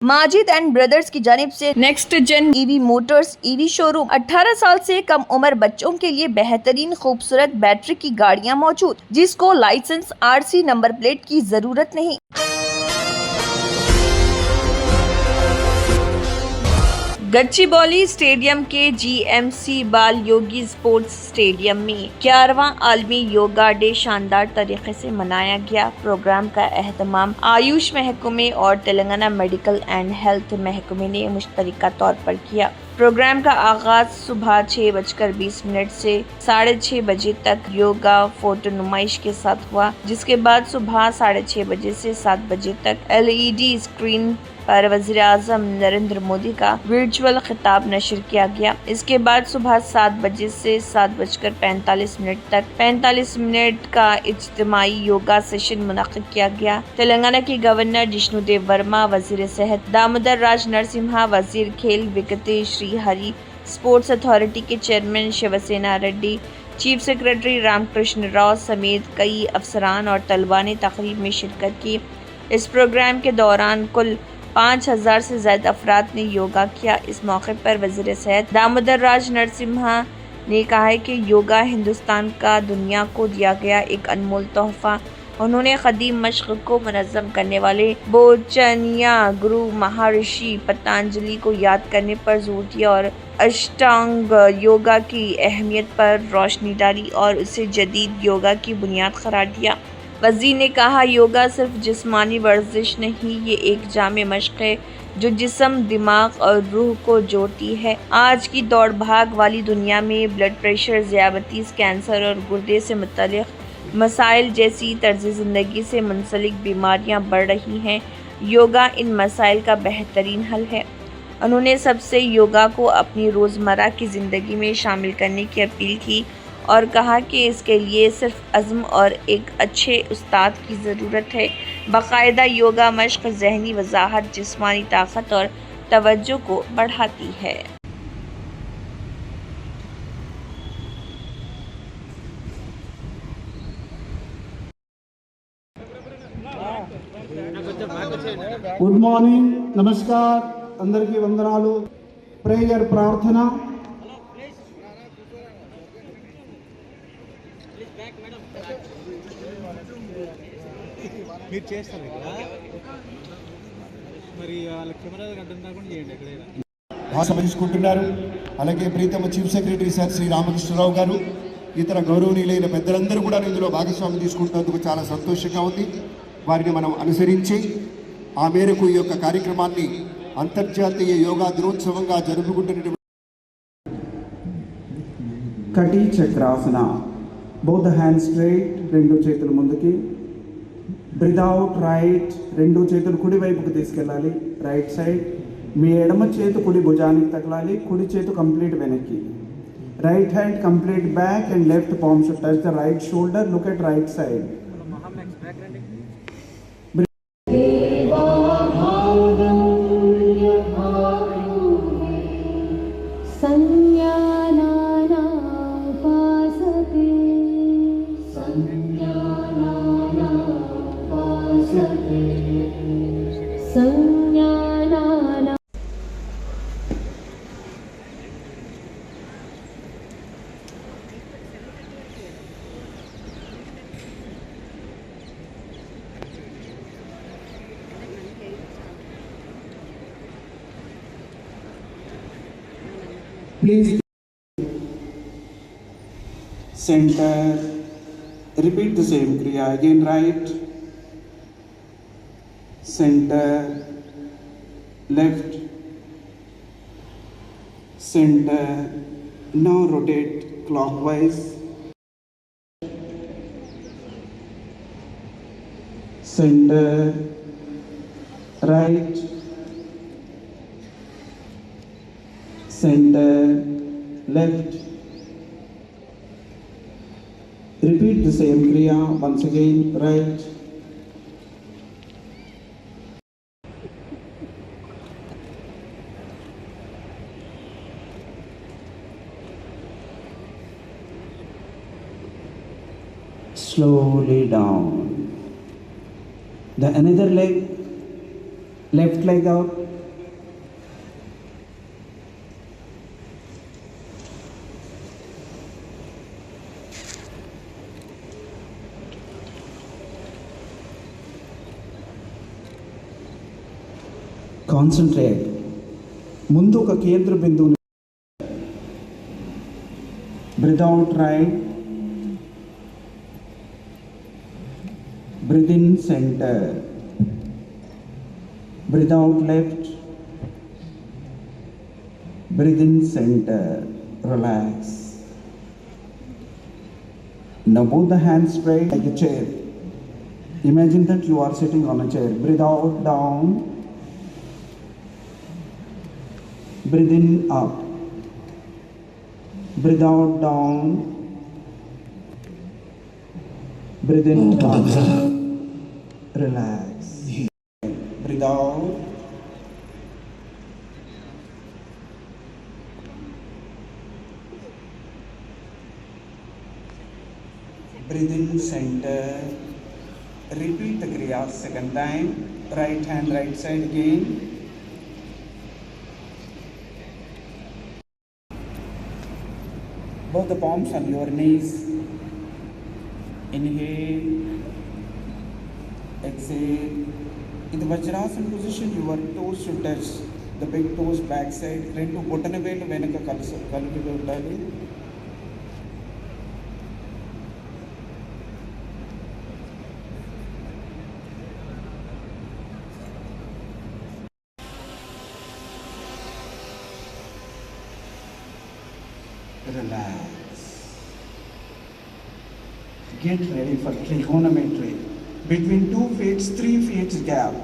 Majid and brothers की जानिब से next gen EV motors EV showroom 18 साल से कम उम्र बच्चों के लिए बेहतरीन खूबसूरत बैटरी की गाड़ियां मौजूद, जिसको लाइसेंस आरसी नंबर प्लेट की जरूरत नहीं। गच्चीबौली स्टेडियम के जीएमसी बाल योगी स्पोर्ट्स स्टेडियम में 11वां आलमी योगा डे शानदार तरीके से मनाया गया। प्रोग्राम का एहतमाम आयुष महकमे और तेलंगाना मेडिकल एंड हेल्थ महकमे ने मुश्तरका तौर पर किया। प्रोग्राम का आगाज सुबह 6:20 से 6:30 बजे तक योगा फोटो नुमाइश के साथ हुआ, जिसके बाद सुबह 6:30 बजे से 7 बजे तक एलईडी स्क्रीन पर वज़ीर आज़म नरेंद्र मोदी का वर्चुअल खिताब नशर किया गया। इसके बाद सुबह 7 बजे से 7:45 तक 45 मिनट का इज्तिमाई योगा सेशन मुनक्किद किया गया। तेलंगाना के गवर्नर जिष्णुदेव वर्मा, वज़ीर सेहत दामोदर राज नरसिम्हा, वज़ीर खेल Vakiti Srihari, sports authority के chairman Shivasena Reddy, chief secretary Ramakrishna Rao समेत कई अफसरान और तलबा ने तकरीब में शिरकत की। इस प्रोग्राम के दौरान कुल 5000 से ज़्यादा अफराद ने योगा किया। इस मौके पर वज़ीर सेहत दामोदर राज नरसिम्हा ने कहा है कि योगा हिंदुस्तान का दुनिया को दिया गया एक अनमोल तोहफा। उन्होंने क़दीम मश्क़ को मुनज़्ज़म करने वाले बोचनिया गुरु महर्षि पतंजलि को याद करने पर जोर दिया और अष्टांग योगा की अहमियत पर रोशनी डाली और उसे जदीद योगा की बुनियाद करार दिया। वज़ीर ने कहा, योगा सिर्फ जिस्मानी वर्जिश नहीं, ये एक जामे मश्क़ है जो जिस्म, दिमाग और रूह को जोड़ती है। आज की दौड़ भाग वाली दुनिया में ब्लड प्रेशर, ज़ियाबतीस, कैंसर और गुर्दे से मुतल्लिक़ मसाइल जैसी तर्ज़ ज़िंदगी से मुंसलिक बीमारियां बढ़ रही हैं। योगा इन मसाइल का बेहतरीन हल है। उन्होंने सबसे योगा को अपनी रोज़मर्रा की ज़िंदगी में शामिल करने की अपील की और कहा कि इसके लिए सिर्फ अज़्म और एक अच्छे उस्ताद की ज़रूरत है। बाकायदा योगा मश्क़ ज़हनी वज़ाहत, जिस्मानी ताकत और तवज्जो को बढ़ाती है। గుడ్ మార్నింగ్, నమస్కార్, అందరికీ వందనాలు. ప్రేయర్ ప్రార్థన. మీరు చేస్తారు ఇక్కడ మరి వాళ్ళ కెమెరా గంటంతా కూడా చేయండి ఎక్కడైనా భాష తీసుకుంటున్నారు. అలాగే ప్రీతమ chief secretary sir Shri Ramakrishnarao గారు, ఇతర గౌరవనీయులైన పెద్దలందరూ కూడా ఇందులో భాగస్వామ్యం తీసుకుంటున్నందుకు చాలా సంతోషంగా ఉంది. వారిని మనం అనుసరించి ఆ మేరకు ఈ యొక్క కార్యక్రమాన్ని అంతర్జాతీయ యోగా దినోత్సవంగా జరుపుకుంటున్నటువంటి కటి చక్రాసన. బోత్ హ్యాండ్ స్ట్రైట్, రెండు చేతులు ముందుకి. బ్రీత్ అవుట్ రైట్, రెండు చేతులు కుడి వైపుకు తీసుకెళ్ళాలి, రైట్ సైడ్. మీ ఎడమ చేతు కుడి భుజానికి తగలాలి, కుడి చేతు కంప్లీట్ వెనక్కి. Right hand complete back and left palm should touch the right shoulder. Look at right side. Please center. Repeat the same kriya again. Right, center, left, center. Now rotate clockwise. Center, right, center, left. Repeat the same kriya once again. Right, slowly down. The another leg, left leg out. Concentrate. ముందు ఒక కేంద్ర బిందువుని breathe out right, breathe in centre, breathe out left, breathe in center, relax. Now both the hands straight like a chair. Imagine that you are sitting on a chair. Breathe out, down. Breathe in, up. Breathe out, down. Breathe in, up. Relax. Breathe out. Breathe in center. Repeat the kriya second time. Right hand right side again. Both the palms on your knees. Inhale. Exhale. In the Vajrasana position, your toes should touch the big toes back side. Rendu botana velu venaka kalutu untali. Relax. Get ready for trigonometry. Between 2 feet, 3 feet gap.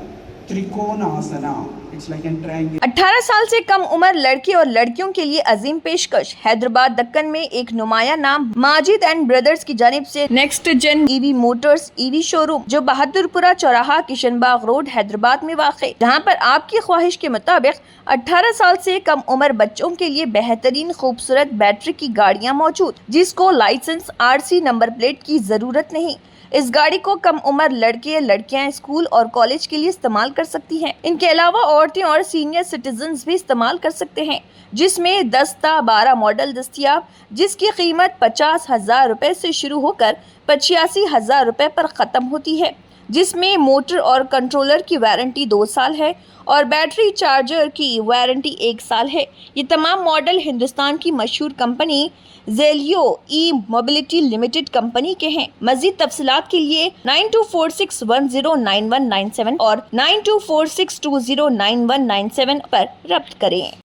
Trikonasana. It's like a triangle. 18 साल से कम उम्र लड़के और लड़कियों के लिए अजीम पेशकश। हैदराबाद दक्कन में एक नुमाया नाम माजिद एंड ब्रदर्स की जानिब से next gen EV motors EV showroom जो बहादुरपुरा चौराहा किशनबाग रोड हैदराबाद में वाक़, जहां पर आपकी ख्वाहिश के मुताबिक 18 साल से कम उम्र बच्चों के लिए बेहतरीन खूबसूरत बैटरी की गाड़ियां मौजूद, जिसको लाइसेंस RC नंबर प्लेट की जरूरत नहीं। इस गाड़ी को कम उम्र लड़के लड़कियां स्कूल और कॉलेज के लिए इस्तेमाल कर सकती हैं। इनके अलावा औरतें और सीनियर सिटीजन्स भी इस्तेमाल कर सकते हैं, जिसमें 10 ता 12 मॉडल दस्तियाब, जिसकी कीमत 50,000 रुपए से शुरू होकर 85,000 रुपए पर ख़त्म होती है, जिसमें मोटर और कंट्रोलर की वारंटी 2 साल है और बैटरी चार्जर की वारंटी 1 साल है। ये तमाम मॉडल हिंदुस्तान की मशहूर कंपनी जेलियो ई मोबिलिटी लिमिटेड कंपनी के हैं। मजीद तफसीलात के लिए 9246109197 और 9246209197 पर रब्त करें।